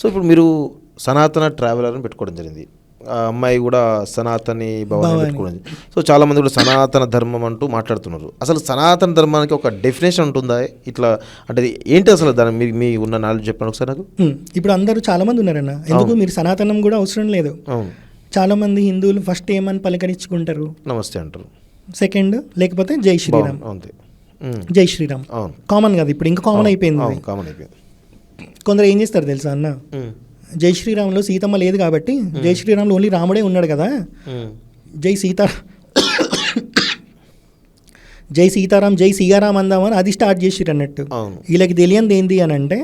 So ఇప్పుడు మీరు సనాతన ట్రావెలర్ అని పెట్టుకోవడం జరిగింది, ఆ అమ్మాయి కూడా సనాతని భవన్ పెట్టుకోవడం. సో చాలామంది కూడా సనాతన ధర్మం అంటూ మాట్లాడుతున్నారు. అసలు సనాతన ధర్మానికి ఒక డెఫినేషన్ ఉంటుందా ఇట్లా, అంటే ఏంటి అసలు దాని మీ ఉన్న నాలెడ్జ్ చెప్పండి ఒకసారి నాకు. ఇప్పుడు అందరూ చాలామంది ఉన్నారన్న, ఎందుకు మీరు సనాతనం కూడా అవసరం లేదు. చాలామంది హిందువులు ఫస్ట్ ఏమని పలకరించుకుంటారు, నమస్తే అంటారు, సెకండ్ లేకపోతే జై శ్రీరామ్, జై శ్రీరామ్ కామన్ కదా, ఇప్పుడు ఇంకా కామన్ అయిపోయింది. కొందరు ఏం చేస్తారు తెలుసా అన్న, జై శ్రీరామ్లో సీతమ్మ లేదు కాబట్టి జై శ్రీరామ్లో ఓన్లీ రాముడే ఉన్నాడు కదా, జై సీతారాం జై సీయారాం అందామని అది స్టార్ట్ చేసిరు అన్నట్టు. వీళ్ళకి తెలియంది ఏంది అని అంటే,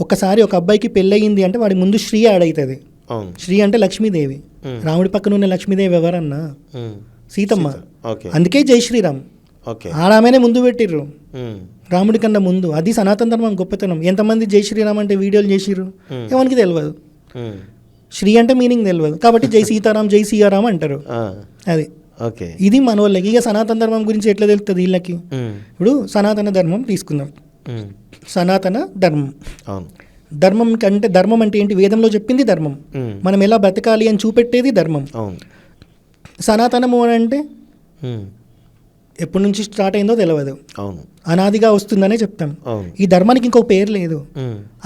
ఒక్కసారి ఒక అబ్బాయికి పెళ్ళయింది అంటే వాడి ముందు శ్రీ యాడ్ అవుతుంది. శ్రీ అంటే లక్ష్మీదేవి, రాముడి పక్కన ఉన్న లక్ష్మీదేవి ఎవరన్నా సీతమ్మ, అందుకే జై శ్రీరామ్. ఆడామనే ముందు పెట్టిర్రు రాముడి కన్నా ముందు. అది సనాతన ధర్మం గొప్పతనం. ఎంతమంది జై శ్రీరామ్ అంటే వీడియోలు చేసిర్రు, ఎవరికి తెలియదు. శ్రీ అంటే మీనింగ్ తెలియదు కాబట్టి జై సీతారాం జై సీయారాం అంటారు. అది ఇది మన వాళ్ళకి. ఇక సనాతన ధర్మం గురించి ఎట్లా తెలుస్తుంది వీళ్ళకి. ఇప్పుడు సనాతన ధర్మం తీసుకుందాం. సనాతన ధర్మం, ధర్మం అంటే ధర్మం అంటే ఏంటి, వేదంలో చెప్పింది ధర్మం, మనం ఎలా బతకాలి అని చూపెట్టేది ధర్మం. సనాతనము అని అంటే ఎప్పటి నుంచి స్టార్ట్ అయిందో తెలియదు, అనాదిగా వస్తుందనే చెప్తాం. ఈ ధర్మానికి ఇంకో పేరు లేదు,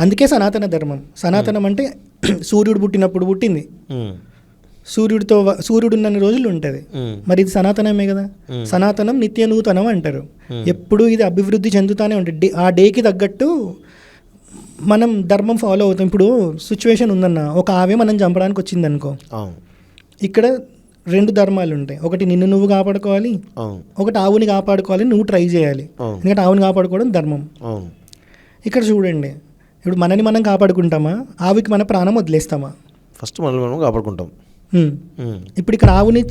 అందుకే సనాతన ధర్మం. సనాతనం అంటే సూర్యుడు పుట్టినప్పుడు పుట్టింది, సూర్యుడు ఉన్న రోజులు ఉంటుంది, మరి ఇది సనాతనమే కదా. సనాతనం నిత్య నూతనం అంటారు, ఎప్పుడు ఇది అభివృద్ధి చెందుతూనే ఉంటుంది. ఆ డేకి తగ్గట్టు మనం ధర్మం ఫాలో అవుతాం. ఇప్పుడు సిచ్యువేషన్ ఉందన్న, ఒక ఆవే మనం చంపడానికి వచ్చింది అనుకో, ఇక్కడ 2 ధర్మాలు ఉంటాయి. ఒకటి నిన్ను నువ్వు కాపాడుకోవాలి, ఒకటి ఆవుని కాపాడుకోవాలి, నువ్వు ట్రై చేయాలి. ఎందుకంటే ఆవుని కాపాడుకోవడం ధర్మం. ఇక్కడ చూడండి, ఇప్పుడు మనని మనం కాపాడుకుంటామా, ఆవుకి మన ప్రాణం వదిలేస్తామా? ఫస్ట్ మనల్ని మనం కాపాడుకుంటాం. ఇప్పుడు ఇక్కడ ఆవుని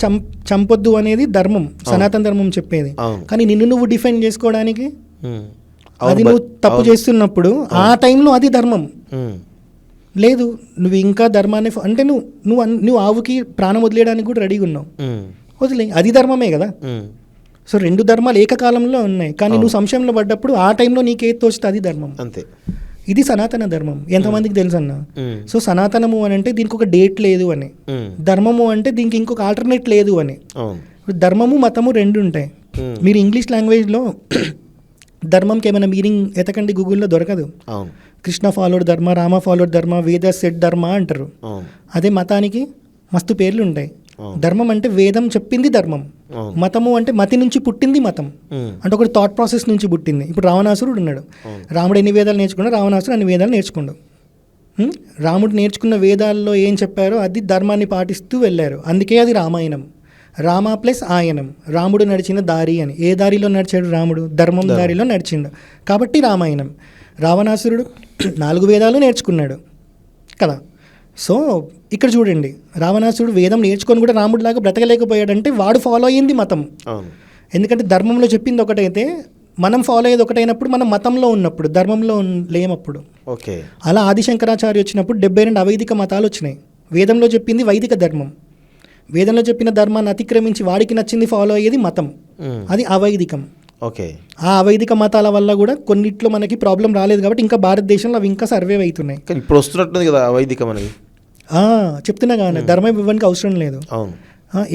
చంపొద్దు అనేది ధర్మం, సనాతన ధర్మం చెప్పేది. కానీ నిన్ను నువ్వు డిఫైన్ చేసుకోవడానికి అది నువ్వు తప్పు చేస్తున్నప్పుడు ఆ టైంలో అది ధర్మం లేదు. నువ్వు ఇంకా ధర్మాన్ని అంటే నువ్వు ఆవుకి ప్రాణం వదిలేయడానికి కూడా రెడీగా ఉన్నావు, వదిలే, అది ధర్మమే కదా. సో 2 ధర్మాలు ఏకకాలంలో ఉన్నాయి, కానీ నువ్వు సంశయంలో పడ్డప్పుడు ఆ టైంలో నీకేది తోచితే అది ధర్మం. అంతే, ఇది సనాతన ధర్మం. ఎంతమందికి తెలుసు అన్న. సో సనాతనము అని అంటే దీనికి ఒక డేట్ లేదు అని, ధర్మము అంటే దీనికి ఇంకొక ఆల్టర్నేట్ లేదు అని. ధర్మము మతము 2 ఉంటాయి. మీరు ఇంగ్లీష్ లాంగ్వేజ్లో ధర్మంకి ఏమైనా మీనింగ్ ఎతకండి, గూగుల్లో దొరకదు. కృష్ణ ఫాలోడ్ ధర్మ, రామ ఫాలోడ్ ధర్మ, వేద సెట్ ధర్మ అంటారు. అదే మతానికి మస్తు పేర్లు ఉంటాయి. ధర్మం అంటే వేదం చెప్పింది ధర్మం, మతము అంటే మతి నుంచి పుట్టింది మతం, అంటే ఒకటి థాట్ ప్రాసెస్ నుంచి పుట్టింది. ఇప్పుడు రావణాసురుడు ఉన్నాడు, రాముడు ఎన్ని వేదాలు నేర్చుకున్నాడు, రావణాసురుడు అన్ని వేదాలు నేర్చుకున్నాడు. రాముడు నేర్చుకున్న వేదాల్లో ఏం చెప్పారో అది ధర్మాన్ని పాటిస్తూ వెళ్ళారు, అందుకే అది రామాయణం. రామ ప్లస్ ఆయనం, రాముడు నడిచిన దారి అని. ఏ దారిలో నడిచాడు రాముడు? ధర్మం దారిలో నడిచిండు, కాబట్టి రామాయణం. రావణాసురుడు 4 వేదాలు నేర్చుకున్నాడు కదా. సో ఇక్కడ చూడండి, రావణాసురుడు వేదం నేర్చుకొని కూడా రాముడిలాగా బ్రతకలేకపోయాడంటే వాడు ఫాలో అయ్యింది మతం. ఎందుకంటే ధర్మంలో చెప్పింది ఒకటైతే మనం ఫాలో అయ్యేది ఒకటైనప్పుడు మనం మతంలో ఉన్నప్పుడు ధర్మంలో లేమప్పుడు. అలా ఆదిశంకరాచార్య వచ్చినప్పుడు 72 అవైదిక మతాలు వచ్చినాయి. వేదంలో చెప్పింది వైదిక ధర్మం, వేదంలో చెప్పిన ధర్మాన్ని అతిక్రమించి వాడికి నచ్చింది ఫాలో అయ్యేది మతం, అది అవైదికం. ఆ అవైదిక మతాల వల్ల కూడా కొన్నిట్లో మనకి ప్రాబ్లం రాలేదు కాబట్టి ఇంకా భారతదేశంలో అవి ఇంకా సర్వైవ్ అవుతున్నాయి. ఇప్పుడు వస్తున్నట్టుంది కదా అవైదికం అనేది. చెప్తున్నా కానీ ధర్మం ఇవ్వడానికి అవసరం లేదు.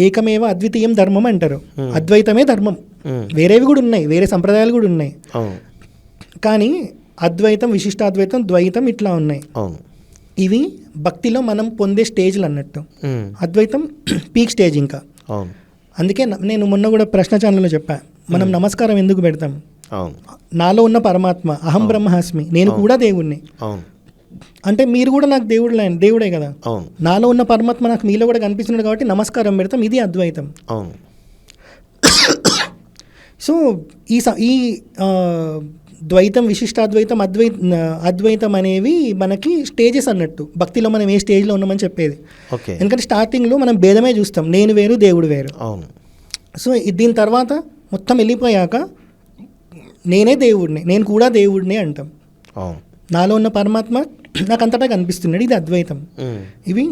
ఏకమేవ అద్వితీయం ధర్మం అంటారు, అద్వైతమే ధర్మం. వేరేవి కూడా ఉన్నాయి, వేరే సంప్రదాయాలు కూడా ఉన్నాయి, కానీ అద్వైతం, విశిష్టాద్వైతం, ద్వైతం ఇట్లా ఉన్నాయి. ఇవి భక్తిలో మనం పొందే స్టేజ్లు అన్నట్టు. అద్వైతం పీక్ స్టేజ్ ఇంకా. అందుకే నేను మొన్న కూడా ప్రశ్న ఛానల్లో చెప్పా, మనం నమస్కారం ఎందుకు పెడతాం? నాలో ఉన్న పరమాత్మ అహం బ్రహ్మాస్మి, నేను కూడా దేవుణ్ణి అంటే మీరు కూడా నాకు దేవుడే కదా. నాలో ఉన్న పరమాత్మ నాకు మీలో కూడా కనిపిస్తున్నాడు కాబట్టి నమస్కారం పెడతాం, ఇది అద్వైతం. సో ఈ ద్వైతం, విశిష్టాద్వైతం, అద్వైతం అనేవి మనకి స్టేజెస్ అన్నట్టు. భక్తిలో మనం ఏ స్టేజ్లో ఉన్నామని చెప్పేది. ఎందుకంటే స్టార్టింగ్లో మనం భేదమే చూస్తాం, నేను వేరు దేవుడు వేరు. సో దీని తర్వాత మొత్తం వెళ్ళిపోయాక నేనే దేవుడిని, నేను కూడా దేవుడిని అంటాం. నాలో ఉన్న పరమాత్మ నాకు అంతటా కనిపిస్తున్నాడు, ఇది అద్వైతం. ఇవి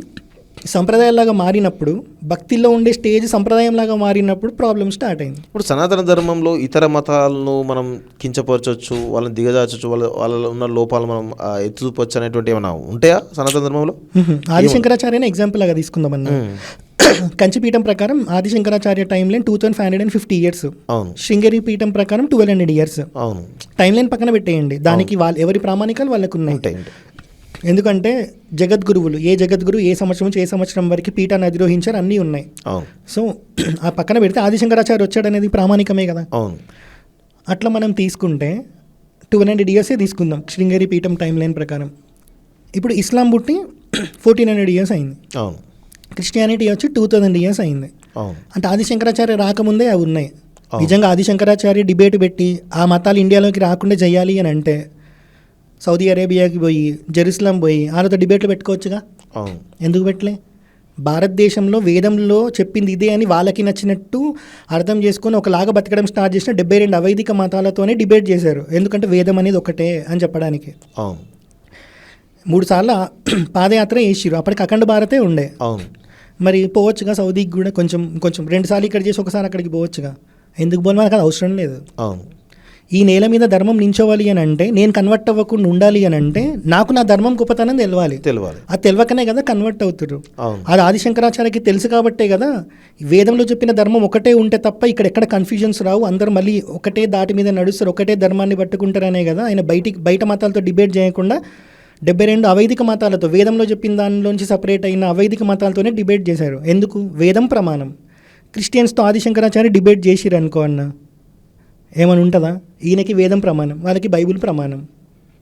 సంప్రదాయాలాగా మారినప్పుడు, భక్తిలో ఉండే స్టేజ్ సంప్రదాయంలాగా మారినప్పుడు ప్రాబ్లం స్టార్ట్ అయింది. ఇప్పుడు సనాతన ధర్మంలో ఇతర మతాలను మనం కించపరచవచ్చు, వాళ్ళని దిగజార్చచ్చు, వాళ్ళలో ఉన్న లోపాలు మనం ఎత్తి చూపొచ్చు అనేటువంటి ఏమైనా ఉంటాయా సనాతన ధర్మంలో? ఆదిశంకరాచార్యని ఎగ్జాంపుల్ లాగా తీసుకుందామన్నా, కంచిపీఠం ప్రకారం Adi Shankaracharya time line 2550 years, Sringeri పీఠం ప్రకారం 1200 ఇయర్స్. టైం లైన్ పక్కన పెట్టేయండి, దానికి వాళ్ళు ఎవరి ప్రామాణికాలు వాళ్ళకు ఉన్నాయి. ఎందుకంటే జగద్గురువులు, ఏ జగద్గురు ఏ సంవత్సరం నుంచి ఏ సంవత్సరం వరకు పీఠాన్ని అధిరోహించారు అన్నీ ఉన్నాయి. సో ఆ పక్కన పెడితే ఆదిశంకరాచార్య వచ్చాడు అనేది ప్రామాణికమే కదా. అట్లా మనం తీసుకుంటే 1200 ఇయర్సే తీసుకుందాం శృంగేరి పీఠం టైం లైన్ ప్రకారం. ఇప్పుడు ఇస్లాం పుట్టి 1400 ఇయర్స్ అయింది, క్రిస్టియానిటీ వచ్చి 2000 ఇయర్స్ అయింది. అంటే ఆదిశంకరాచార్య రాకముందే అవి ఉన్నాయి. నిజంగా ఆదిశంకరాచార్య డిబేట్ పెట్టి ఆ మతాలు ఇండియాలోకి రాకుండా చేయాలి అని అంటే సౌదీ అరేబియాకి పోయి, జెరూసలం పోయి వాళ్ళతో డిబేట్లు పెట్టుకోవచ్చుగా. ఎందుకు పెట్టలే? భారతదేశంలో వేదంలో చెప్పింది ఇదే అని వాళ్ళకి నచ్చినట్టు అర్థం చేసుకొని ఒకలాగా బతకడం స్టార్ట్ చేసిన 72 అవైదిక మతాలతోనే డిబేట్ చేశారు. ఎందుకంటే వేదం అనేది ఒకటే అని చెప్పడానికి. 3 సార్లు పాదయాత్ర చేసిరు, అప్పటికి అఖండ భారతే ఉండే. మరి పోవచ్చుగా సౌదీకి కూడా, కొంచెం 2 సార్లు ఇక్కడ చేసి ఒకసారి అక్కడికి పోవచ్చుగా. ఎందుకు పోవాలి? మనకు అది అవసరం లేదు. ఈ నేల మీద ధర్మం నించోవాలి అని అంటే, నేను కన్వర్ట్ అవ్వకుండా ఉండాలి అని అంటే నాకు నా ధర్మం గొప్పతనం తెలవాలి. అది తెలియకనే కదా కన్వర్ట్ అవుతారు. అది ఆదిశంకరాచార్యకి తెలుసు కాబట్టే కదా వేదంలో చెప్పిన ధర్మం ఒకటే ఉంటే తప్ప ఇక్కడ ఎక్కడ కన్ఫ్యూజన్స్ రావు, అందరూ మళ్ళీ ఒకటే దాటి మీద నడుస్తారు, ఒకటే ధర్మాన్ని పట్టుకుంటారనే కదా ఆయన బయట మతాలతో డిబేట్ చేయకుండా 72 అవైదిక మతాలతో, వేదంలో చెప్పిన దానిలోంచి సపరేట్ అయిన అవైదిక మతాలతోనే డిబేట్ చేశారు. ఎందుకు? వేదం ప్రమాణం. క్రిస్టియన్స్తో ఆదిశంకరాచార్య డిబేట్ చేసిరు అనుకో అన్న, ఏమని ఉంటుందా? ఈయనకి వేదం ప్రమాణం, వాళ్ళకి బైబుల్ ప్రమాణం,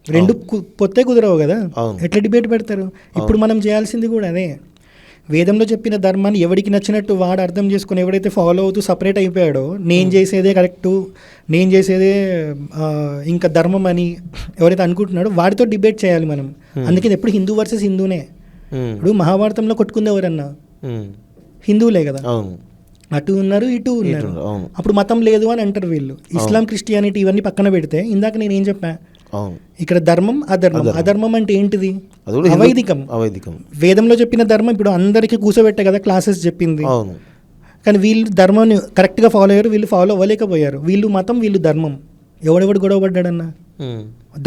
రెండు పొత్తే కుదరవు కదా, ఎట్లా డిబేట్ పెడతారు? ఇప్పుడు మనం చేయాల్సింది కూడా అదే. వేదంలో చెప్పిన ధర్మాన్ని ఎవరికి నచ్చినట్టు వాడు అర్థం చేసుకుని ఎవడైతే ఫాలో అవుతూ సపరేట్ అయిపోయాడో, నేను చేసేదే కరెక్టు, నేను చేసేదే ఇంకా ధర్మం అని ఎవరైతే అనుకుంటున్నాడో వాడితో డిబేట్ చేయాలి మనం. అందుకే ఎప్పుడు హిందూ వర్సెస్ హిందూనే. ఇప్పుడు మహాభారతంలో కొట్టుకుంది ఎవరన్నా? హిందువులే కదా. అటు ఉన్నారు, ఇటు ఉన్నారు. అప్పుడు మతం లేదు అని అంటారు వీళ్ళు. ఇస్లాం, క్రిస్టియానిటీ ఇవన్నీ పక్కన పెడితే ఇందాక నేను ఏం చెప్పా, ఇక్కడ ధర్మం అధర్మం. అధర్మం అంటే ఏంటిది? అవైదికం. వేదంలో చెప్పిన ధర్మం ఇప్పుడు అందరికీ కూర్చోబెట్టే కదా క్లాసెస్ చెప్పింది. కానీ వీళ్ళు ధర్మాన్ని కరెక్ట్గా ఫాలో అయ్యారు, వీళ్ళు ఫాలో అవ్వలేకపోయారు. వీళ్ళు మతం, వీళ్ళు ధర్మం. ఎవడెవడు గొడవ పడ్డాడన్నా?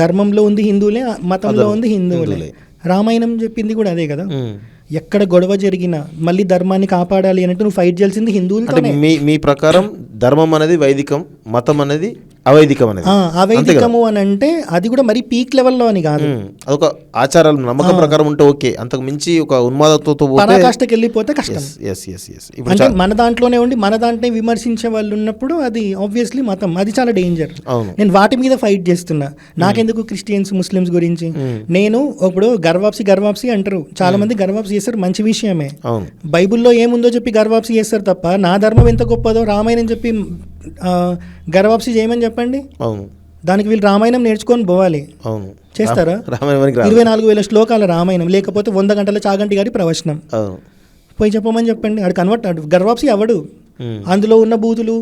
ధర్మంలో ఉంది హిందువులే, మతంలో ఉంది హిందువులే. రామాయణం చెప్పింది కూడా అదే కదా. ఎక్కడ గొడవ జరిగినా మళ్ళీ ధర్మాన్ని కాపాడాలి అంటే నువ్వు ఫైట్ చేయాల్సింది హిందువులతో. మీ ప్రకారం ధర్మం అనేది వైదికం, మతం అనేది అవైదికం అనేది. అవైదికము అని అంటే అది కూడా మరి పీక్ లెవెల్లో అని కాదు, అదొక ఆచారాలు నమ్మకం ప్రకారం ఉంటే ఓకే. అంతకు మించి ఒక ఉన్మాదతో పరాకాష్ఠకి వెళ్ళిపోతే కష్టం. అంటే మన దాంట్లోనే ఉండి మన దాంట్లో విమర్శించే వాళ్ళు ఉన్నప్పుడు అది ఆబ్వియస్లీ మతం, అది చాలా డేంజర్. నేను వాటి మీద ఫైట్ చేస్తున్నా. నాకెందుకు క్రిస్టియన్స్, ముస్లిమ్స్ గురించి? నేను ఇప్పుడు గర్వాప్సి అంటారు చాలా మంది, గర్వాప్సి చేస్తారు, మంచి విషయమే. బైబుల్లో ఏముందో చెప్పి గర్వాప్సి చేస్తారు తప్ప నా ధర్మం ఎంత గొప్పదో రామాయణం చెప్పి గర్వాప్సి చేయమని చెప్పండి. దానికి వీళ్ళు రామాయణం నేర్చుకొని పోవాలి. చేస్తారా? 24,000 శ్లోకాల రామాయణం, లేకపోతే 100 గంటల చాగంటి గారి ప్రవచనం పోయి చెప్పమని చెప్పండి. ఆడు కన్వర్ట్, గర్వాప్సి అవ్వడు. అందులో ఉన్న బూతులు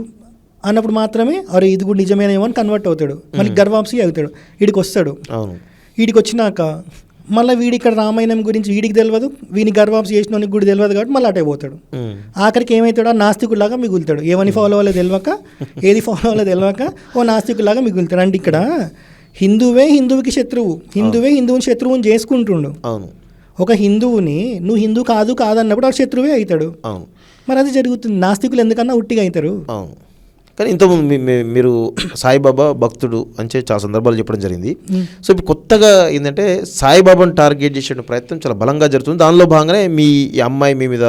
అన్నప్పుడు మాత్రమే అరే ఇది కూడా నిజమేనేమో అని కన్వర్ట్ అవుతాడు, మళ్ళీ గర్వాప్సి అవుతాడు. వీడికి వస్తాడు. వీడికి వచ్చినాక మళ్ళీ వీడి ఇక్కడ రామాయణం గురించి వీడికి తెలియదు, వీని గర్వాప్సి చేసిన కూడా తెలియదు కాబట్టి మళ్ళీ అటే పోతాడు. ఆఖరికి ఏమవుతాడో నాస్తికులాగా మిగులుతాడు. ఏమని ఫాలో అవ్వాలో తెలియక, ఏది ఫాలో అవ్వాలో తెలియక ఓ నాస్తికులాగా మిగులుతాడు. అంటే ఇక్కడ హిందువే హిందువుకి శత్రువు, హిందువే హిందువుని శత్రువుని చేసుకుంటుండు. ఒక హిందువుని నువ్వు హిందూ కాదన్నప్పుడు వాడు శత్రువే అవుతాడు. మరి అది జరుగుతుంది. నాస్తికులు ఎందుకన్నా ఉట్టిగా అవుతారు. కానీ ఇంతకుముందు మీరు సాయిబాబా భక్తుడు అని చెప్పి చాలా సందర్భాలు చెప్పడం జరిగింది. సో ఇప్పుడు కొత్తగా ఏంటంటే సాయిబాబాను టార్గెట్ చేసే ప్రయత్నం చాలా బలంగా జరుగుతుంది. దానిలో భాగంగానే మీ అమ్మాయి మీ మీద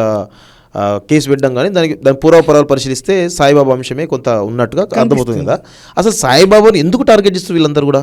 కేసు పెట్టడం కానీ దాని పూర్వపరాలు పరిశీలిస్తే సాయిబాబా అంశమే కొంత ఉన్నట్టుగా అర్థమవుతుంది కదా. అసలు సాయిబాబాను ఎందుకు టార్గెట్ చేస్తారు వీళ్ళందరూ కూడా?